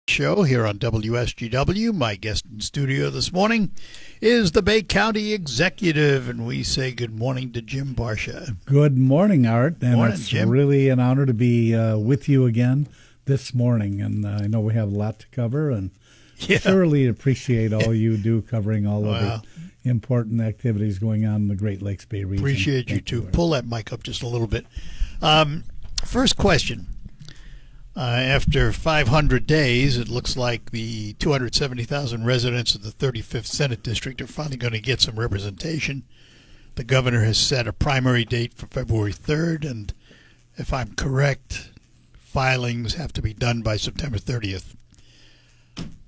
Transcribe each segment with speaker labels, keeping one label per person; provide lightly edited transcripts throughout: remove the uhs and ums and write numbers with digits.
Speaker 1: Show here on WSGW. My guest in studio this morning is the Bay County Executive, and we say good morning to Jim Barsha.
Speaker 2: Good morning, Art, and
Speaker 1: Morning,
Speaker 2: it's
Speaker 1: Jim.
Speaker 2: really an honor to be with you again this morning, and I know we have a lot to cover, and surely appreciate all you do covering all of the important activities going on in the Great Lakes Bay region.
Speaker 1: Appreciate you too. Pull that mic up just a little bit. First question. After 500 days, it looks like the 270,000 residents of the 35th Senate District are finally going to get some representation. The governor has set a primary date for February 3rd, and if I'm correct, filings have to be done by September 30th.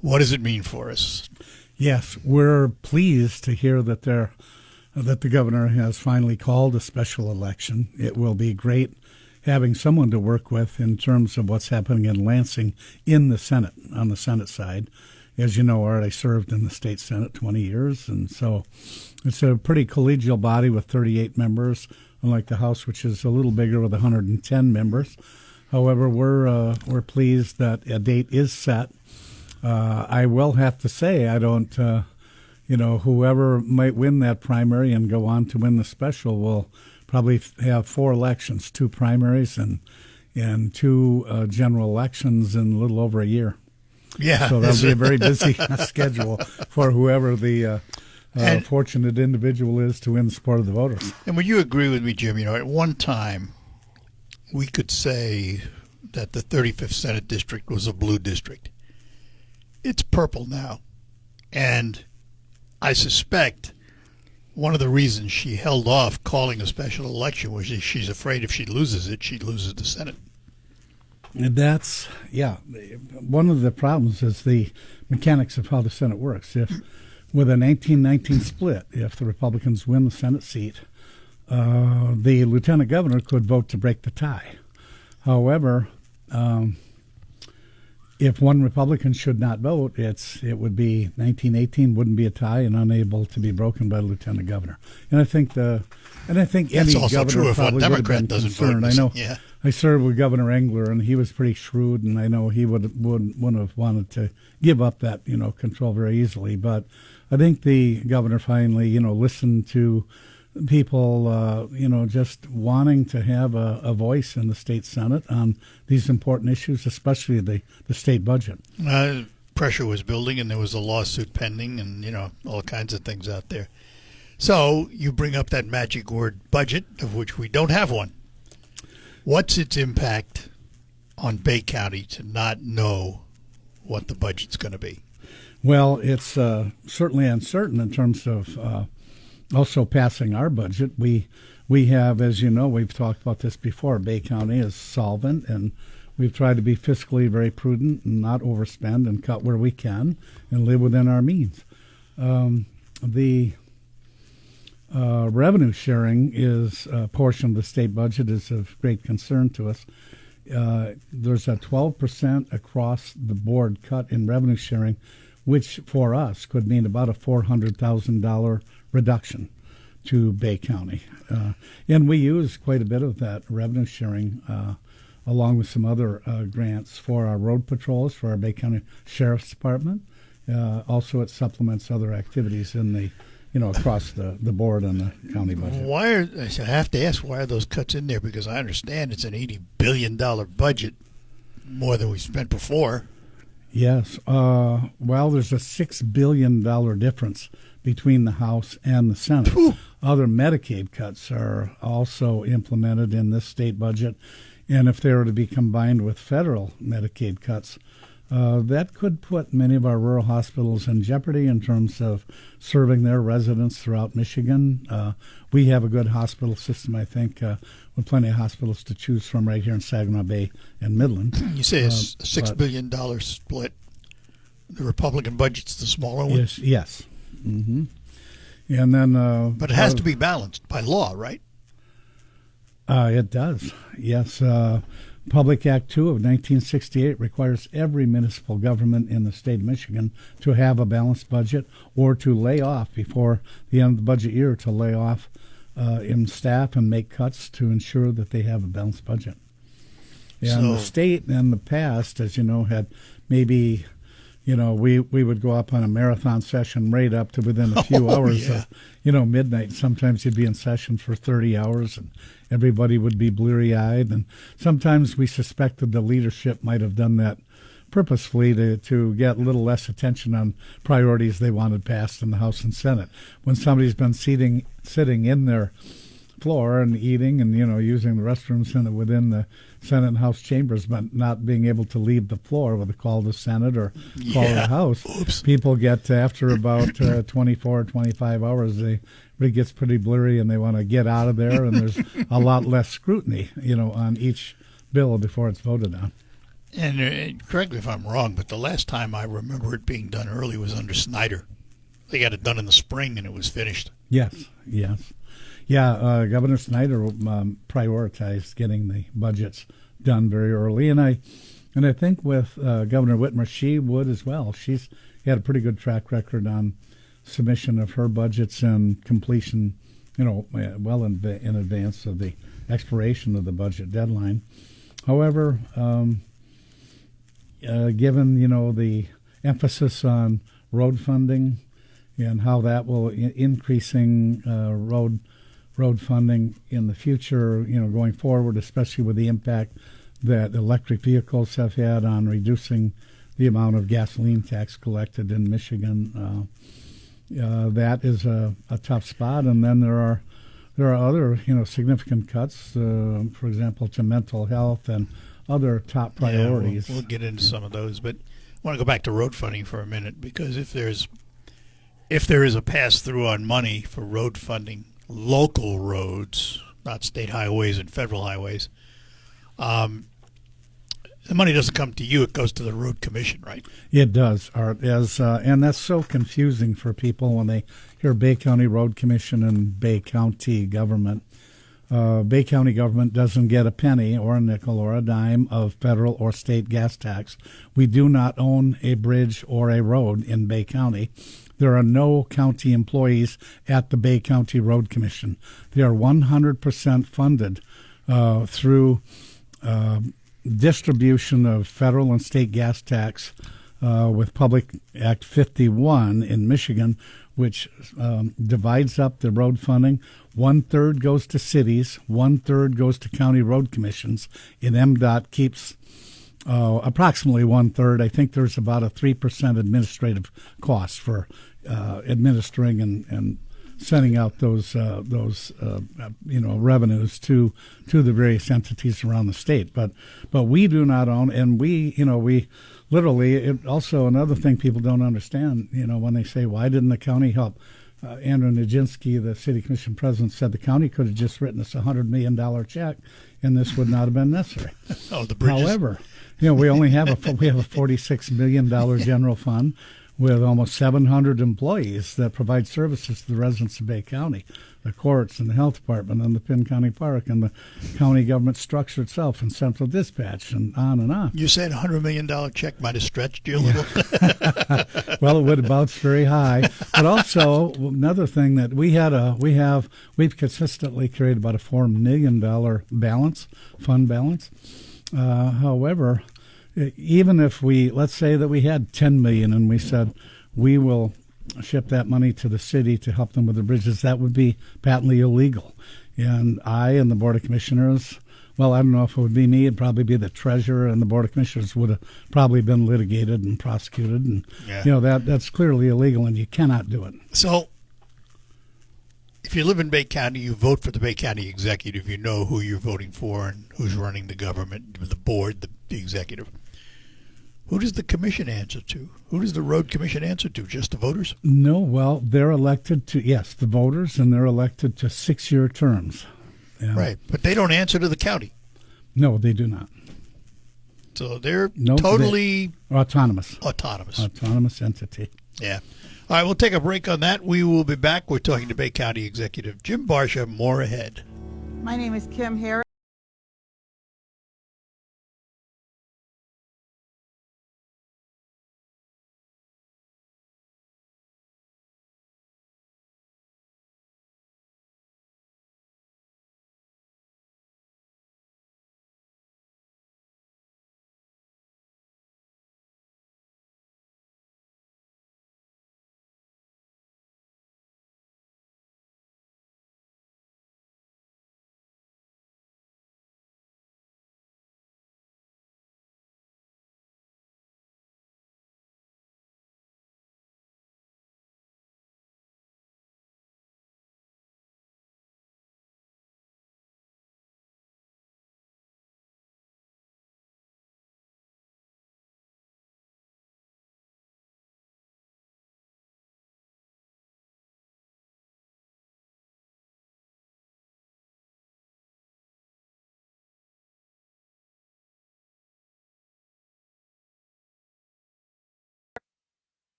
Speaker 1: What does it mean for us?
Speaker 2: Yes, we're pleased to hear that the governor has finally called a special election. It will be great having someone to work with in terms of what's happening in Lansing in the Senate, on the Senate side. As you know, Art, I served in the state Senate 20 years, and so it's a pretty collegial body with 38 members, unlike the House, which is a little bigger with 110 members. However, we're pleased that a date is set. I will have to say I don't, whoever might win that primary and go on to win the special will probably have 4 elections, 2 primaries and 2 general elections in a little over a year.
Speaker 1: Yeah.
Speaker 2: So that'll be a very busy schedule for whoever the fortunate individual is to win the support of the voters.
Speaker 1: And would you agree with me, Jim? At one time, we could say that the 35th Senate District was a blue district. It's purple now. And I suspect one of the reasons she held off calling a special election was she's afraid if she loses it, she loses the Senate.
Speaker 2: And that's, one of the problems is the mechanics of how the Senate works. If with a 19-19 split, if the Republicans win the Senate seat, the lieutenant governor could vote to break the tie. However, if one Republican should not vote, it would be 19-18 wouldn't be a tie and unable to be broken by the lieutenant governor. And I think
Speaker 1: That's
Speaker 2: any
Speaker 1: also
Speaker 2: governor
Speaker 1: true if one
Speaker 2: probably would have
Speaker 1: Democrat
Speaker 2: been
Speaker 1: doesn't
Speaker 2: concerned.
Speaker 1: vote.
Speaker 2: I know.
Speaker 1: Yeah.
Speaker 2: I served with Governor Engler, and he was pretty shrewd, and I know he wouldn't have wanted to give up that control very easily. But I think the governor finally listened to people, just wanting to have a voice in the state Senate on these important issues, especially the state budget.
Speaker 1: Pressure was building, and there was a lawsuit pending, and, all kinds of things out there. So you bring up that magic word budget, of which we don't have one. What's its impact on Bay County to not know what the budget's going to be?
Speaker 2: Well, it's certainly uncertain in terms of also passing our budget. We have, as you know, we've talked about this before, Bay County is solvent, and we've tried to be fiscally very prudent and not overspend and cut where we can and live within our means. The revenue sharing is a portion of the state budget is of great concern to us. There's a 12% across the board cut in revenue sharing, which for us could mean about a $400,000 reduction to Bay County. And we use quite a bit of that revenue sharing along with some other grants for our road patrols, for our Bay County Sheriff's Department. Also, it supplements other activities in the across the board on the county budget.
Speaker 1: I have to ask, why are those cuts in there? Because I understand it's an $80 billion budget, more than we spent before.
Speaker 2: Yes. Well, there's a $6 billion difference between the House and the Senate.
Speaker 1: Whew.
Speaker 2: Other Medicaid cuts are also implemented in this state budget. And if they were to be combined with federal Medicaid cuts, that could put many of our rural hospitals in jeopardy in terms of serving their residents throughout Michigan. We have a good hospital system, I think, with plenty of hospitals to choose from right here in Saginaw Bay and Midland.
Speaker 1: You say a $6 billion split. The Republican budget's the smaller one?
Speaker 2: Yes. Mm-hmm. And then,
Speaker 1: but it has to be balanced by law, right?
Speaker 2: It does, yes. Public Act 2 of 1968 requires every municipal government in the state of Michigan to have a balanced budget or to lay off before the end of the budget year, to lay off in staff and make cuts to ensure that they have a balanced budget. And the state in the past, as you know, had maybe, we would go up on a marathon session right up to within a few hours
Speaker 1: yeah.
Speaker 2: of, midnight. Sometimes you'd be in session for 30 hours and everybody would be bleary-eyed. And sometimes we suspected the leadership might have done that purposefully to get a little less attention on priorities they wanted passed in the House and Senate. When somebody's been sitting in their floor and eating and using the restrooms within the Senate and House chambers, but not being able to leave the floor with a call to Senate or call to the House.
Speaker 1: Oops.
Speaker 2: People get after about 24 or 25 hours, it gets pretty blurry and they want to get out of there, and there's a lot less scrutiny on each bill before it's voted on.
Speaker 1: And correct me if I'm wrong, but the last time I remember it being done early was under Snyder. They got it done in the spring and it was finished.
Speaker 2: Yes. Yeah, Governor Snyder prioritized getting the budgets done very early, and I think with Governor Whitmer, she would as well. She's had a pretty good track record on submission of her budgets and completion, well in advance of the expiration of the budget deadline. However, given the emphasis on road funding and how that will increasing road funding in the future, going forward, especially with the impact that electric vehicles have had on reducing the amount of gasoline tax collected in Michigan. That is a tough spot. And then there are other, significant cuts, for example, to mental health and other top priorities.
Speaker 1: Yeah, we'll get into some of those, but I want to go back to road funding for a minute, because if there is a pass-through on money for road funding, local roads, not state highways and federal highways, the money doesn't come to you; it goes to the road commission, right?
Speaker 2: It does, Art. And that's so confusing for people when they hear Bay County Road Commission and Bay County government. Bay County government doesn't get a penny or a nickel or a dime of federal or state gas tax. We do not own a bridge or a road in Bay County. There are no county employees at the Bay County Road Commission. They are 100% funded through distribution of federal and state gas tax with Public Act 51 in Michigan, which divides up the road funding. 1/3 goes to cities, 1/3 goes to county road commissions, and MDOT keeps approximately 1/3. I think there's about a 3% administrative cost for administering and sending out those revenues to the various entities around the state. But we do not own, and we literally. It also, another thing people don't understand, when they say, why didn't the county help? Andrew Nijinsky, the city commission president, said the county could have just written us $100 million check, and this would not have been necessary.
Speaker 1: Oh, the bridges.
Speaker 2: However, we only have a $46 million general fund with almost 700 employees that provide services to the residents of Bay County, the courts and the health department and the Penn County Park and the county government structure itself and central dispatch and on and on.
Speaker 1: You said $100 million check might have stretched you a little.
Speaker 2: Well, it would have bounced very high. But also, another thing that we've consistently created about a $4 million fund balance. However, even if let's say that we had $10 million and we said we will ship that money to the city to help them with the bridges, that would be patently illegal. And I and the Board of Commissioners, well, I don't know if it would be me, it'd probably be the treasurer, and the Board of Commissioners would have probably been litigated and prosecuted. And, that's clearly illegal, and you cannot do it.
Speaker 1: So if you live in Bay County, you vote for the Bay County executive, you know who you're voting for and who's running the government, the board, the executive. Who does the commission answer to? Who does the road commission answer to? Just the voters?
Speaker 2: No, well, they're elected to, yes, the voters, and they're elected to 6-year terms.
Speaker 1: Right, but they don't answer to the county.
Speaker 2: No, they do not.
Speaker 1: So they're totally
Speaker 2: autonomous.
Speaker 1: Autonomous
Speaker 2: Entity.
Speaker 1: Yeah. All right, we'll take a break on that. We will be back. We're talking to Bay County Executive Jim Barsha. More ahead.
Speaker 3: My name is Kim Harris.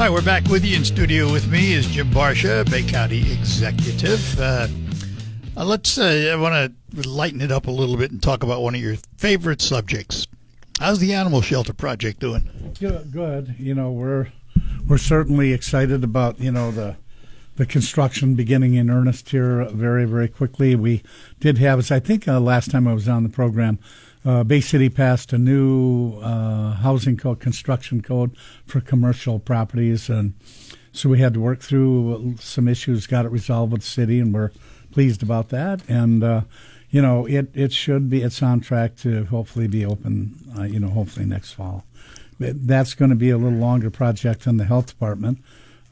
Speaker 1: Hi, we're back with you. In studio with me is Jim Barsha, Bay County Executive. I want to lighten it up a little bit and talk about one of your favorite subjects. How's the Animal Shelter Project doing?
Speaker 2: Good. We're certainly excited about the construction beginning in earnest here very, very quickly. We did have, as I think last time I was on the program, Bay City passed a new housing code, construction code for commercial properties, and so we had to work through some issues, got it resolved with the city, and we're pleased about that. And it's on track to hopefully be open, hopefully next fall. That's going to be a little longer project than the health department.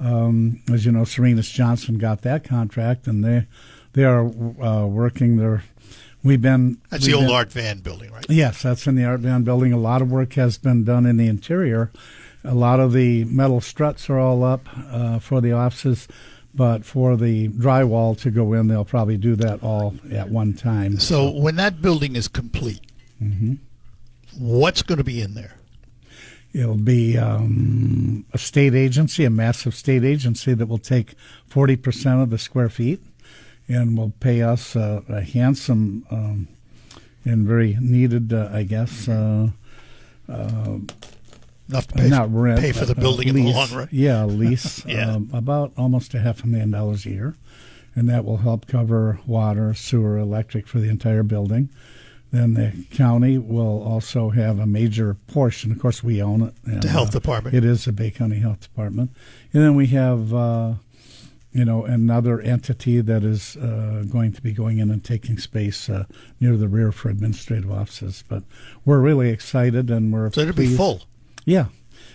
Speaker 2: As you know, Serenus Johnson got that contract, and they are working there. That's the old Art Van building, right? Yes, that's in the Art Van building. A lot of work has been done in the interior. A lot of the metal struts are all up for the offices, but for the drywall to go in, they'll probably do that all at one time.
Speaker 1: So when that building is complete, what's going to be in there?
Speaker 2: It'll be a state agency, a massive state agency that will take 40% of the square feet and will pay us a handsome and very needed,
Speaker 1: enough to pay,
Speaker 2: not rent,
Speaker 1: pay for the building in the long run.
Speaker 2: Yeah, lease.
Speaker 1: Yeah.
Speaker 2: About almost $500,000 a year, and that will help cover water, sewer, electric for the entire building. Then the county will also have a major portion. Of course, we own it. And,
Speaker 1: the health department.
Speaker 2: It is the Bay County Health Department. And then we have, another entity that is going to be going in and taking space near the rear for administrative offices. But we're really excited, and we're
Speaker 1: So it'll be
Speaker 2: pleased.
Speaker 1: full.
Speaker 2: Yeah,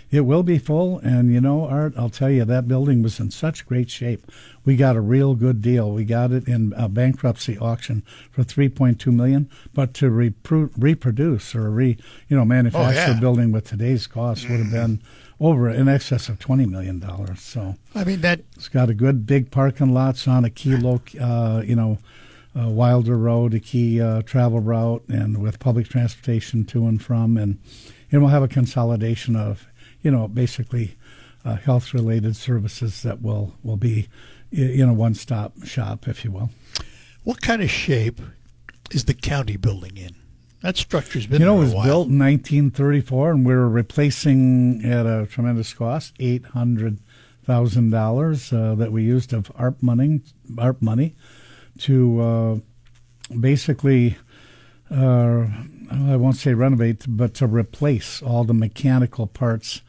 Speaker 2: it will be full. And, Art, I'll tell you, that building was in such great shape. We got a real good deal. We got it in a bankruptcy auction for $3.2 million, but to reproduce or manufacture a building with today's cost would have been over in excess of $20 million. So
Speaker 1: I mean,
Speaker 2: it's got a good big parking lots on a key Wilder Road, a key travel route, and with public transportation to and from, and we'll have a consolidation of basically health-related services that will be in a one-stop shop, if you will.
Speaker 1: what kind of shape is the county building in? That structure's been there
Speaker 2: It
Speaker 1: a
Speaker 2: was
Speaker 1: while.
Speaker 2: built in 1934, and we were replacing at a tremendous cost, $800,000 that we used of ARP money to basically, I won't say renovate, but to replace all the mechanical parts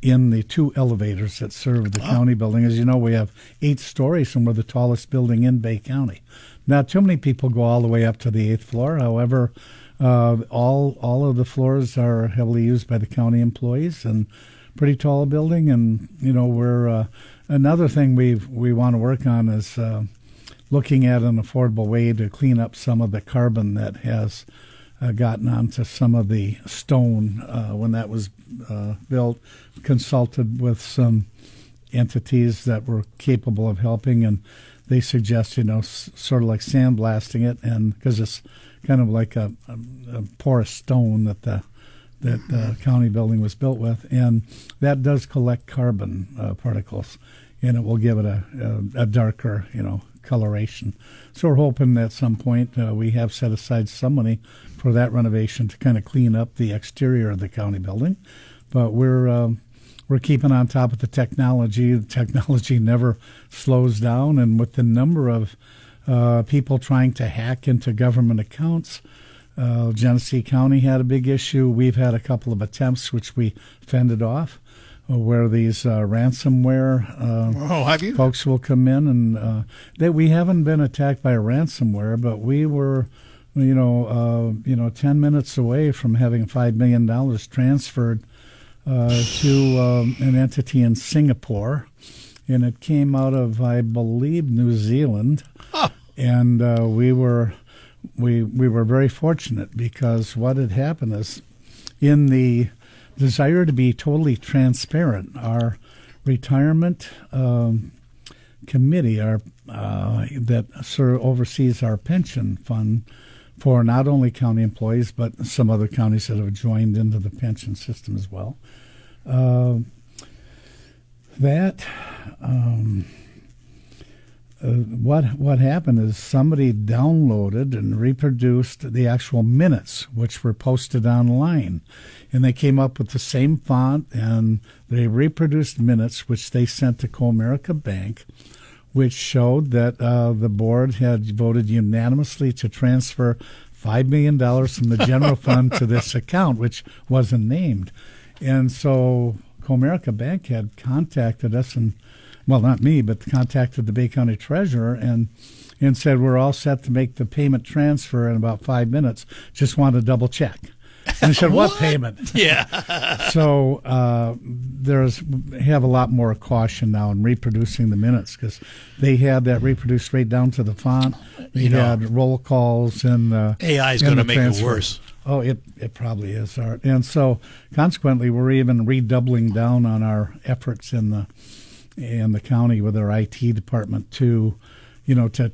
Speaker 2: in the two elevators that serve the county building. As you know, we have 8 stories, and we're the tallest building in Bay County. Not too many people go all the way up to the 8th floor. However, all of the floors are heavily used by the county employees, and pretty tall building. And we're another thing we want to work on is looking at an affordable way to clean up some of the carbon that has gotten onto some of the stone when that was built. Consulted with some entities that were capable of helping, and they suggest sort of like sandblasting it, and because it's kind of like a porous stone that the county building was built with, and that does collect carbon particles, and it will give it a darker coloration. So we're hoping at some point we have set aside some money for that renovation to kind of clean up the exterior of the county building. But we're keeping on top of the technology. The technology never slows down, and with the number of people trying to hack into government accounts, Genesee County had a big issue. We've had a couple of attempts which we fended off, where these ransomware
Speaker 1: have you?
Speaker 2: folks will come in, and we haven't been attacked by a ransomware, but we were 10 minutes away from having $5 million transferred to an entity in Singapore, and it came out of, I believe, New Zealand.
Speaker 1: Oh.
Speaker 2: And we were very fortunate, because what had happened is, in the desire to be totally transparent, our retirement committee, that oversees our pension fund for not only county employees but some other counties that have joined into the pension system as well. That what happened is somebody downloaded and reproduced the actual minutes, which were posted online, and they came up with the same font, and they reproduced minutes, which they sent to Comerica Bank, which showed that the board had voted unanimously to transfer $5 million from the general fund to this account, which wasn't named. And so Comerica Bank had contacted us, and, well, not me, but contacted the Bay County Treasurer and said, we're all set to make the payment transfer in about 5 minutes. Just want to double check. And I said, what payment?
Speaker 1: Yeah.
Speaker 2: So have a lot more caution now in reproducing the minutes, because they had that reproduced right down to the font. They had roll calls and
Speaker 1: AI is going to make it worse.
Speaker 2: Oh, it probably is, Art. And so consequently, we're even redoubling down on our efforts in the county with our IT department to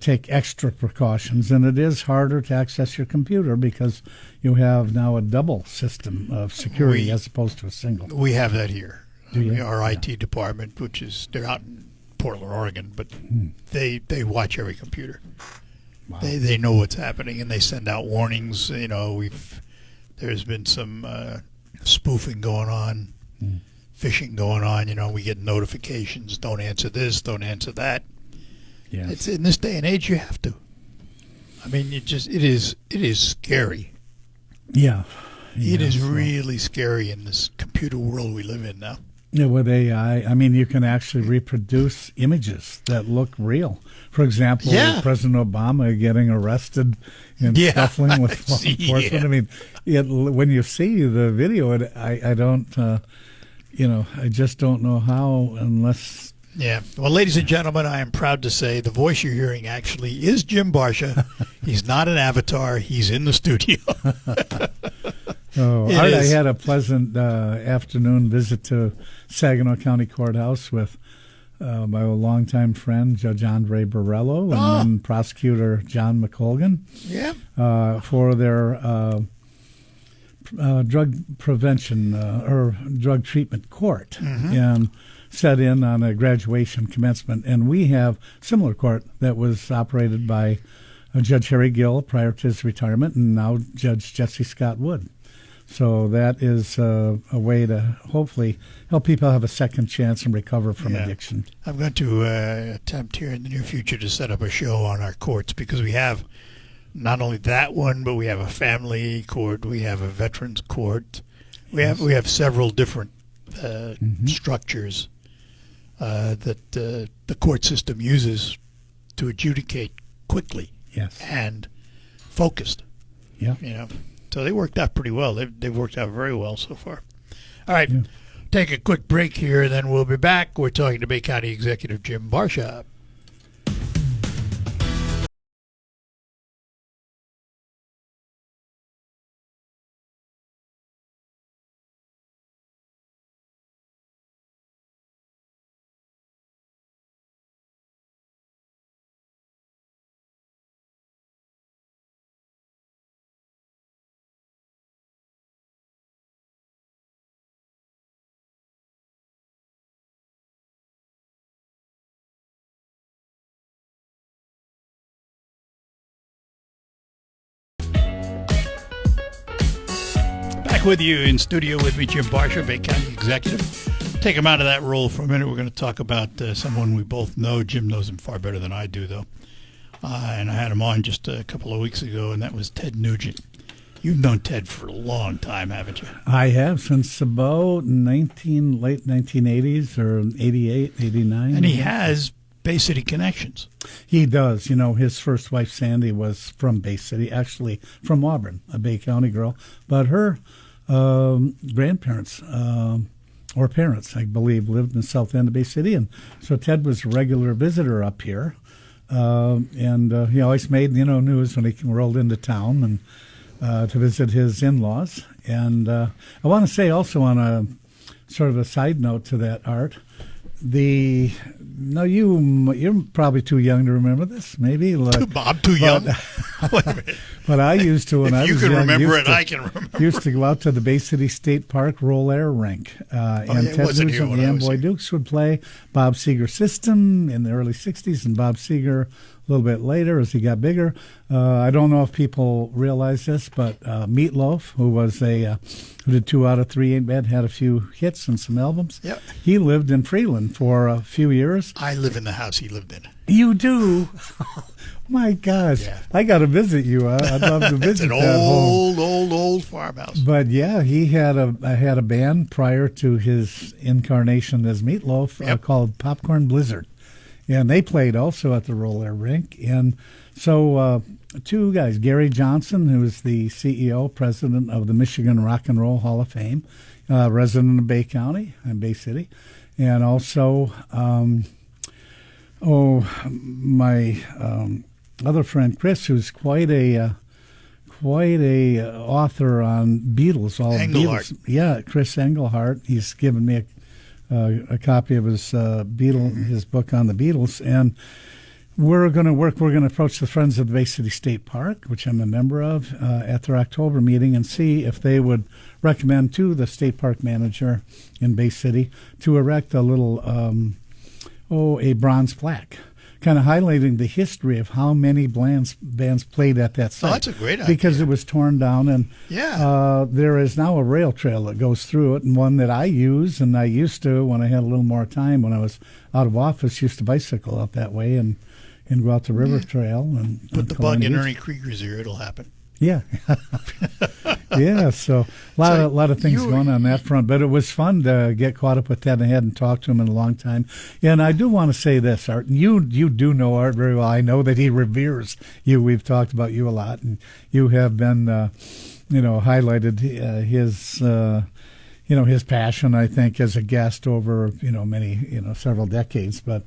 Speaker 2: take extra precautions. And it is harder to access your computer because you have now a double system of security as opposed to a single.
Speaker 1: We have that here.
Speaker 2: Do you?
Speaker 1: Our IT department, they're out in Portland, Oregon, but they watch every computer.
Speaker 2: Wow.
Speaker 1: They know what's happening, and they send out warnings. There's been some spoofing going on, phishing going on. We get notifications. Don't answer this. Don't answer that.
Speaker 2: Yes.
Speaker 1: It's in this day and age, you have to. I mean, it is scary.
Speaker 2: Yeah.
Speaker 1: It is really scary in this computer world we live in now.
Speaker 2: Yeah, with AI, I mean, you can actually reproduce images that look real. For example, President Obama getting arrested and scuffling with law enforcement.
Speaker 1: Yeah.
Speaker 2: I mean, when you see the video, I don't, I just don't know how unless.
Speaker 1: Yeah. Well, ladies and gentlemen, I am proud to say the voice you're hearing actually is Jim Barsha. He's not an avatar. He's in the studio.
Speaker 2: I had a pleasant afternoon visit to Saginaw County Courthouse with my longtime friend, Judge Andre Borrello, and then Prosecutor John McColgan for their drug prevention or drug treatment court. And set in on a graduation commencement. And we have similar court that was operated by Judge Harry Gill prior to his retirement, and now Judge Jesse Scott Wood. So that is a way to hopefully help people have a second chance and recover from addiction.
Speaker 1: I'm going to attempt here in the near future to set up a show on our courts, because we have not only that one, but we have a family court, we have a veterans court, we have several different structures that the court system uses to adjudicate quickly and focused.
Speaker 2: Yeah.
Speaker 1: So they worked out pretty well. They've worked out very well so far. All right. Take a quick break here, then we'll be back. We're talking to Bay County Executive Jim Barsha. Back with you in studio with me, Jim Barsha, Bay County Executive. Take him out of that role for a minute. We're going to talk about someone we both know. Jim knows him far better than I do, though. And I had him on just a couple of weeks ago, and that was Ted Nugent. You've known Ted for a long time, haven't you?
Speaker 2: I have, since about late 1980s or 88, 89.
Speaker 1: And he has Bay City connections.
Speaker 2: He does. His first wife, Sandy, was from Bay City, actually from Auburn, a Bay County girl. But her grandparents or parents, I believe, lived in the south end of Bay City. And so Ted was a regular visitor up here. And he always made, news when he rolled into town and to visit his in-laws. And I want to say also on a sort of a side note to that, Art, the no, you're probably too young to remember this. Maybe
Speaker 1: I'm too young. Wait a minute.
Speaker 2: But I used to when I
Speaker 1: If you
Speaker 2: was
Speaker 1: can
Speaker 2: young.
Speaker 1: remember
Speaker 2: used
Speaker 1: it,
Speaker 2: to-
Speaker 1: I can remember.
Speaker 2: Used to go out to the Bay City State Park roll air rink, and
Speaker 1: it
Speaker 2: Ted
Speaker 1: wasn't here
Speaker 2: Nugent
Speaker 1: when
Speaker 2: and
Speaker 1: I
Speaker 2: the
Speaker 1: was
Speaker 2: Amboy
Speaker 1: here.
Speaker 2: Dukes would play Bob Seger System in the early '60s, and Bob Seger a little bit later as he got bigger. I don't know if people realize this, but Meatloaf, who did 2 out of 3 Ain't Bad, had a few hits and some albums.
Speaker 1: Yep.
Speaker 2: He lived in Freeland for a few years.
Speaker 1: I live in the house he lived in.
Speaker 2: You do? My gosh.
Speaker 1: Yeah.
Speaker 2: I got to visit you. I'd love to
Speaker 1: It's
Speaker 2: visit
Speaker 1: an
Speaker 2: that home.
Speaker 1: old farmhouse.
Speaker 2: But yeah, he had a band prior to his incarnation as Meatloaf
Speaker 1: Yep.
Speaker 2: called Popcorn Blizzard, and they played also at the roller rink. And so 2 guys, Gary Johnson, who is the CEO, president of the Michigan Rock and Roll Hall of Fame, resident of Bay County and Bay City, and also my other friend Chris, who's quite a author on Beatles, all
Speaker 1: Engelhart.
Speaker 2: Beatles. Yeah, Chris Engelhart. He's given me a copy of his his book on the Beatles, and we're going to approach the Friends of the Bay City State Park, which I'm a member of, at their October meeting, and see if they would recommend to the state park manager in Bay City to erect a little a bronze plaque, kind of highlighting the history of how many bands played at that site.
Speaker 1: Oh, that's a great idea.
Speaker 2: Because it was torn down, and
Speaker 1: Yeah.
Speaker 2: there is now a rail trail that goes through it, and one that I use, and I used to, when I had a little more time, when I was out of office, used to bicycle out that way and go out the river trail. And
Speaker 1: Put the
Speaker 2: Kelowna
Speaker 1: bug in
Speaker 2: Beach.
Speaker 1: Ernie Krieger's ear, it'll happen.
Speaker 2: Yeah. Yeah, so a lot of things going on that front. But it was fun to get caught up with Ted, and I hadn't talked to him in a long time. And I do want to say this, Art. You do know Art very well. I know that he reveres you. We've talked about you a lot, and you have been, highlighted his passion, I think, as a guest over, many, several decades. But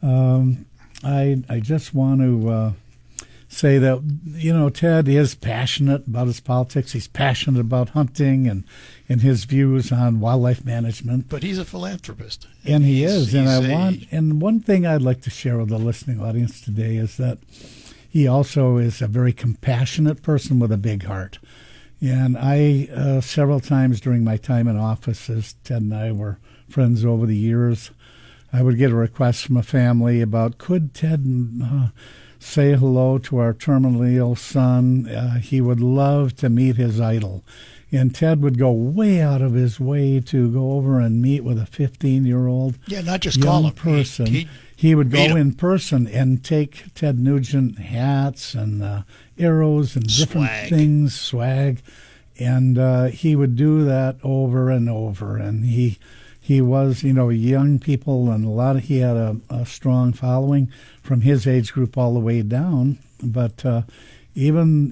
Speaker 2: I just want to say that, Ted is passionate about his politics. He's passionate about hunting and his views on wildlife management.
Speaker 1: But he's a philanthropist.
Speaker 2: And he is. And
Speaker 1: He's
Speaker 2: and one thing I'd like to share with the listening audience today is that he also is a very compassionate person with a big heart. And I, several times during my time in office, as Ted and I were friends over the years, I would get a request from a family about, could Ted say hello to our terminally ill son? He would love to meet his idol. And Ted would go way out of his way to go over and meet with a 15-year-old
Speaker 1: Yeah, not just call
Speaker 2: young
Speaker 1: him.
Speaker 2: person. He would
Speaker 1: meet
Speaker 2: go
Speaker 1: him.
Speaker 2: in person and take Ted Nugent hats and arrows and different
Speaker 1: Swag.
Speaker 2: things, swag. And he would do that over and over. And he was, young people, and he had a strong following from his age group all the way down. But even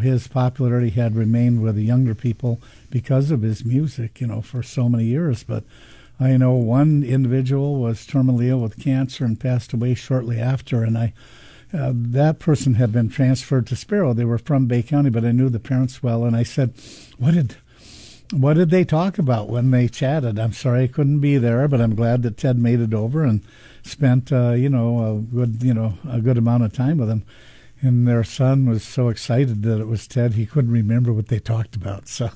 Speaker 2: his popularity had remained with the younger people because of his music, for so many years. But I know one individual was terminally ill with cancer and passed away shortly after, and that person had been transferred to Sparrow. They were from Bay County, but I knew the parents well, and I said, what did they talk about when they chatted? I'm sorry I couldn't be there, but I'm glad that Ted made it over and spent a good amount of time with him. And their son was so excited that it was Ted, he couldn't remember what they talked about. So,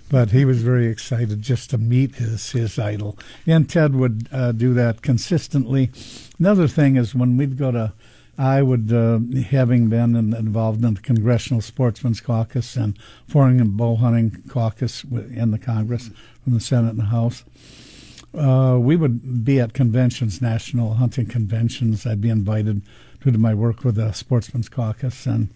Speaker 2: but he was very excited just to meet his idol. And Ted would do that consistently. Another thing is when we'd go to, I would, having been involved in the Congressional Sportsmen's Caucus and Foreign and Bow Hunting Caucus in the Congress, from the Senate and the House, we would be at conventions, national hunting conventions. I'd be invited due to my work with the Sportsman's Caucus. And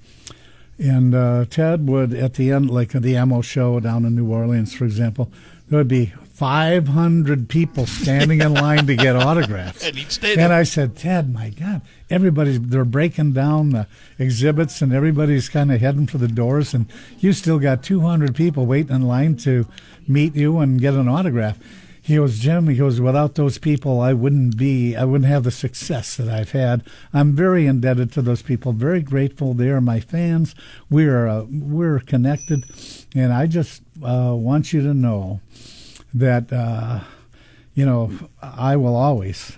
Speaker 2: Ted would, at the end, like the ammo show down in New Orleans, for example, there would be 500 people standing in line to get autographs.
Speaker 1: And he'd stay
Speaker 2: And
Speaker 1: there.
Speaker 2: I said, Ted, my God, they're breaking down the exhibits and everybody's kind of heading for the doors, and you still got 200 people waiting in line to meet you and get an autograph. He goes, Jim, without those people, I wouldn't have the success that I've had. I'm very indebted to those people, very grateful. They are my fans. We're connected, and I just want you to know that, I will always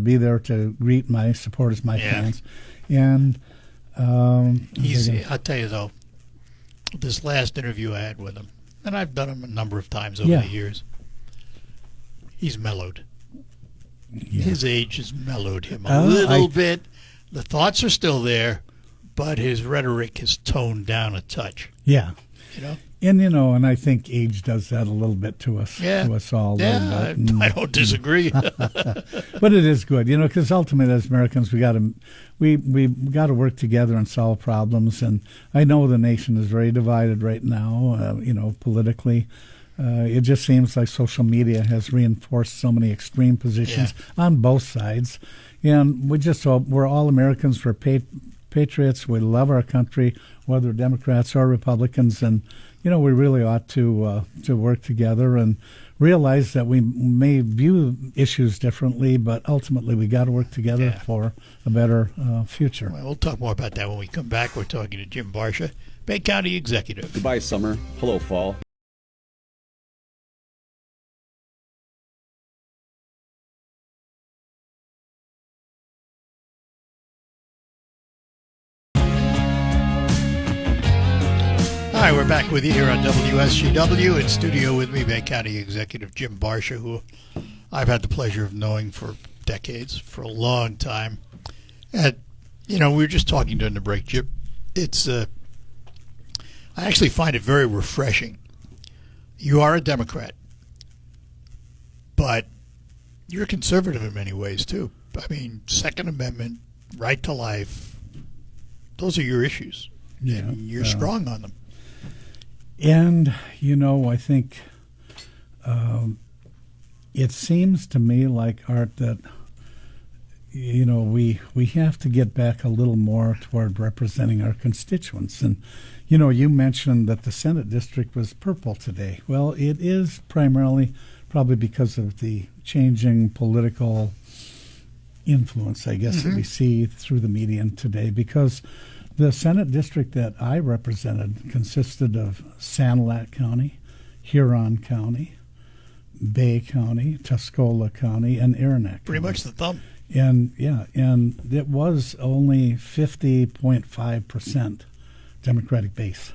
Speaker 2: be there to greet my supporters, my
Speaker 1: Yeah.
Speaker 2: fans, and
Speaker 1: I'll tell you though, this last interview I had with him, and I've done him a number of times over
Speaker 2: Yeah.
Speaker 1: the years, he's mellowed.
Speaker 2: Yeah.
Speaker 1: His age has mellowed him a
Speaker 2: Oh,
Speaker 1: little bit. The thoughts are still there, but his rhetoric has toned down a touch.
Speaker 2: yeah.
Speaker 1: You know?
Speaker 2: And I think age does that a little bit to us,
Speaker 1: Yeah.
Speaker 2: to us all. a
Speaker 1: Yeah,
Speaker 2: little bit.
Speaker 1: I don't disagree.
Speaker 2: But it is good, because ultimately as Americans we got to work together and solve problems. And I know the nation is very divided right now, politically. It just seems like social media has reinforced so many extreme positions on both sides, and we're all Americans. We're patriots. We love our country, whether Democrats or Republicans, and we really ought to work together and realize that we may view issues differently, but ultimately we got to work together for a better future.
Speaker 1: Well, we'll talk more about that when we come back. We're talking to Jim Barsha, Bay County Executive.
Speaker 4: Goodbye, summer. Hello, fall.
Speaker 1: All right, we're back with you here on WSGW. In studio with me, Bay County Executive Jim Barsha, who I've had the pleasure of knowing for decades, for a long time. And, we were just talking during the break, Jim. I actually find it very refreshing. You are a Democrat, but you're conservative in many ways, too. I mean, Second Amendment, right to life, those are your issues.
Speaker 2: Yeah,
Speaker 1: And you're strong on them.
Speaker 2: And, I think it seems to me like, Art, that, we have to get back a little more toward representing our constituents. And, you mentioned that the Senate district was purple today. Well, it is primarily probably because of the changing political influence, I guess, that we see through the media today, because the Senate district that I represented consisted of Sanilac County, Huron County, Bay County, Tuscola County, and Aranac
Speaker 1: Pretty
Speaker 2: County.
Speaker 1: much the thumb.
Speaker 2: And it was only 50.5% Democratic base.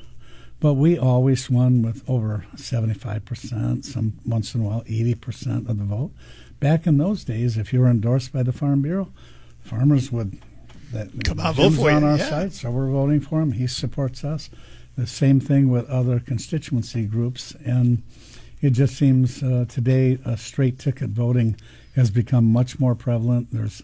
Speaker 2: But we always won with over 75%, some once in a while 80% of the vote. Back in those days, if you were endorsed by the Farm Bureau, farmers would
Speaker 1: Come out, vote
Speaker 2: Jim's
Speaker 1: for you.
Speaker 2: on our
Speaker 1: Yeah.
Speaker 2: side, so we're voting for him. He supports us. The same thing with other constituency groups, and it just seems today straight ticket voting has become much more prevalent. There's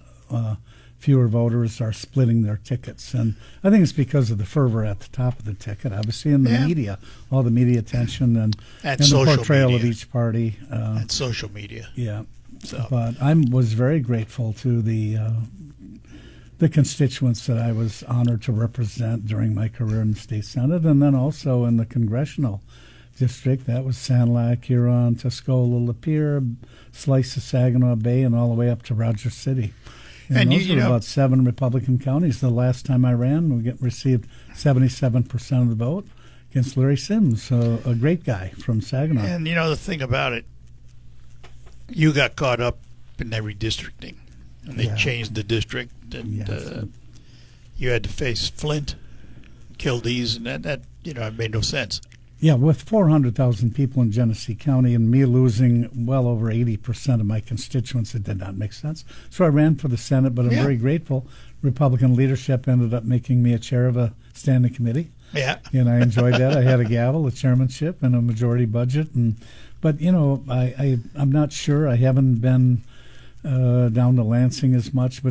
Speaker 2: fewer voters are splitting their tickets, and I think it's because of the fervor at the top of the ticket. Obviously, in the media, all the media attention and the
Speaker 1: social
Speaker 2: portrayal of
Speaker 1: media.
Speaker 2: each party.
Speaker 1: And social media.
Speaker 2: Yeah.
Speaker 1: So.
Speaker 2: But I was very grateful to the constituents that I was honored to represent during my career in the state senate, and then also in the congressional district. That was Sanilac, Huron, Tuscola, Lapeer, slice of Saginaw Bay, and all the way up to Rogers City. And those are about 7 Republican counties. The last time I ran, we received 77% of the vote against Larry Sims, a great guy from Saginaw.
Speaker 1: And the thing about it, you got caught up in that redistricting, and they changed the district, and you had to face Flint, Kildese, and that it made no sense.
Speaker 2: Yeah, with 400,000 people in Genesee County and me losing well over 80% of my constituents, it did not make sense. So I ran for the Senate, but I'm very grateful. Republican leadership ended up making me a chair of a standing committee.
Speaker 1: Yeah.
Speaker 2: And I enjoyed that. I had a gavel, a chairmanship, and a majority budget. But I'm not sure. I haven't been down to Lansing as much, but